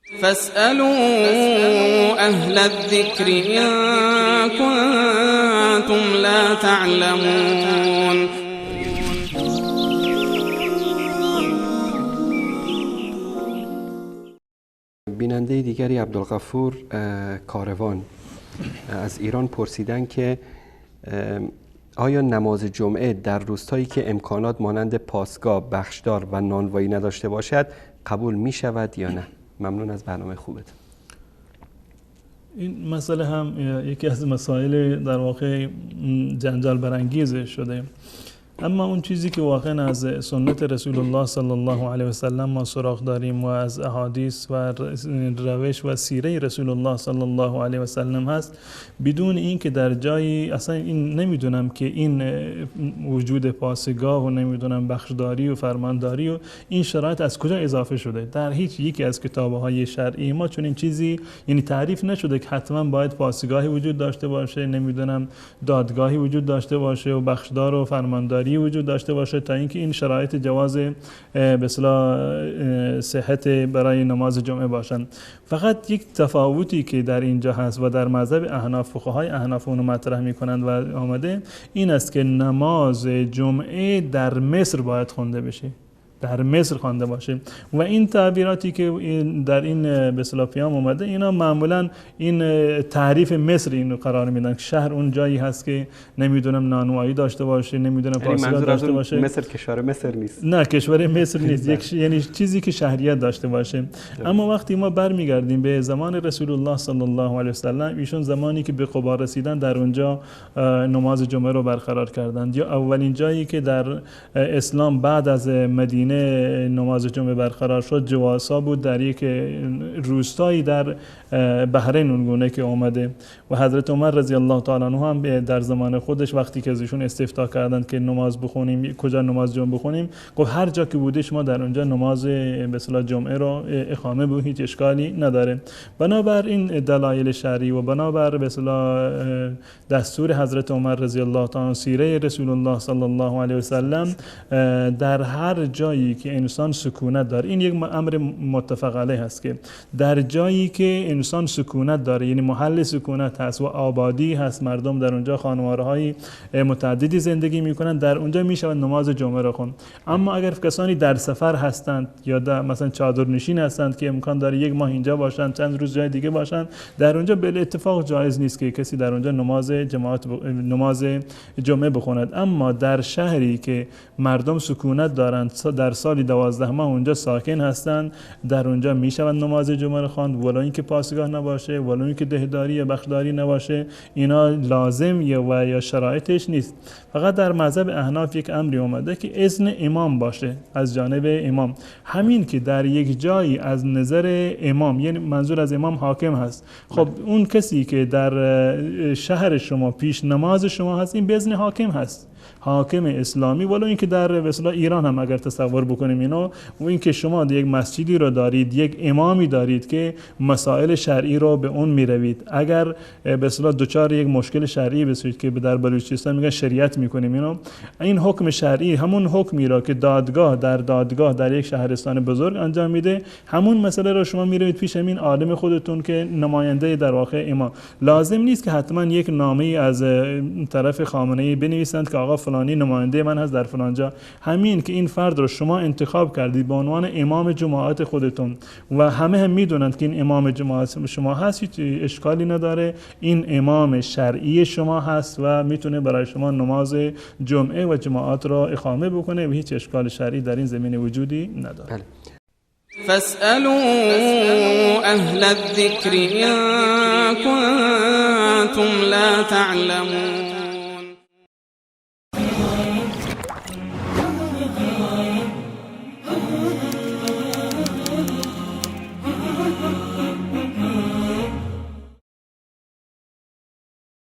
فاسألوا أهل الذكر إن كنتم لا تعلمون. بیننده دیگری عبدالغفور کاروان از ایران پرسیدن که آیا نماز جمعه در روستایی که امکانات مانند پاسگاه، بخشدار و نانوایی نداشته باشد قبول می شود یا نه؟ ممنون از برنامه خوبت. این مسئله هم یکی از مسائل در واقع جنجال برانگیز شده، اما اون چیزی که واقعا از سنت رسول الله صلی الله علیه و سلم ما سراغ داریم و از احادیث و روش و سیره رسول الله صلی الله علیه و سلم هست، بدون این که در جایی اصلا این نمیدونم که این وجود پاسگاه و نمیدونم بخشداری و فرمانداری و این شرایط از کجا اضافه شده. در هیچ یکی از کتاب‌های شرعی ما چون این چیزی یعنی تعریف نشده که حتما باید پاسگاهی وجود داشته باشه، نمیدونم دادگاهی وجود داشته باشه و بخشدار و فرمانداری وجود داشته باشه تا اینکه این شرایط جواز به اصطلاح صحت برای نماز جمعه باشن. فقط یک تفاوتی که در اینجا هست و در مذهب احناف، فقهای احناف اونو مطرح میکنند و آمده این است که نماز جمعه در مصر باید خونده بشه، در مصر خوانده باشه و این تعبیراتی که در این به اصطلاح پیام اومده اینا معمولا این تعریف مصر اینو قرار میدن که شهر اون جایی هست که نمیدونم نانوایی داشته باشه، نمیدونم پاسگاه داشته باشه. مصر کشور مصر نیست. نه کشور مصر نیست، یعنی چیزی که شهریت داشته باشه. اما وقتی ما برمیگردیم به زمان رسول الله صلی الله علیه و سلم، ایشون زمانی که به قبا رسیدن در اونجا نماز جمعه رو برقرار کردند، یا اولین جایی که در اسلام بعد از مدینه نماز جمعه برقرار شد جواسا بود، در یک روستایی در بحرین اونگونه که اومده و حضرت عمر رضی الله تعالی عنه هم در زمان خودش وقتی که ازشون استفتاء کردند که نماز بخونیم کجا نماز جمعه بخونیم، گفت هر جا که بوده شما در اونجا نماز به اصطلاح جمعه رو اقامه به هیچ اشکالی نداره. بنابر این دلایل شرعی و بنابر به اصطلاح دستور حضرت عمر رضی الله تعالی عنه، سیره رسول الله صلی الله علیه و سلم، در هر جایی که انسان سکونت داره، این یک امر متفق علیه هست که در جایی که انسان سکونت داره، یعنی محل سکونت هست و آبادی هست، مردم در اونجا خانوارهای متعددی زندگی میکنن، در اونجا میشود نماز جمعه را خوند. اما اگر کسانی در سفر هستند یا مثلا چادرنشین هستند که امکان داره یک ماه اینجا باشن، چند روز جای دیگه باشن، در اونجا به اتفاق جایز نیست که کسی در اونجا نماز جمعه بخوند. اما در شهری که مردم سکونت دارند، در سال 12 ماه اونجا ساکن هستند، در اونجا میشوند نماز جمعه را خواند، ولو اینکه پاسگاه نباشه، ولو اینکه دهداری یا بخشداری نباشه، اینا لازم یا شرایطش نیست. فقط در مذهب احناف یک امری اومده که اذن امام باشه از جانب امام. همین که در یک جایی از نظر امام، یعنی منظور از امام حاکم هست، خب اون کسی که در شهر شما پیش نماز شما هست، این به اذن حاکم هست، حاکم اسلامی. ولو اینکه در مثلا ایران هم اگر تصور بکنیم اینو، و اینکه شما یک مسجدی رو دارید، یک امامی دارید که مسائل شرعی رو به اون میروید، اگر به اصطلاح دوچار یک مشکل شرعی بشید که در بلوچستان میگن شریعت میکنیم اینو، این حکم شرعی همون حکمی را که دادگاه در یک شهرستان بزرگ انجام میده، همون مسئله رو شما میروید پیش همین عالم خودتون که نماینده در واقع امام. لازم نیست که حتما یک نامه از طرف خامنه‌ای بنویسند که آقا فلانی نماینده من هست در فلان جا. همین که این فرد رو شما انتخاب کردید به عنوان امام جماعت خودتون و همه هم میدونند که این امام جماعت شما هست، هیچ اشکالی نداره، این امام شرعی شما هست و میتونه برای شما نماز جمعه و جماعت را اقامه بکنه و هیچ اشکال شرعی در این زمینه وجودی نداره. فاسألوا أهل الذكر إن كنتم لا تعلمون.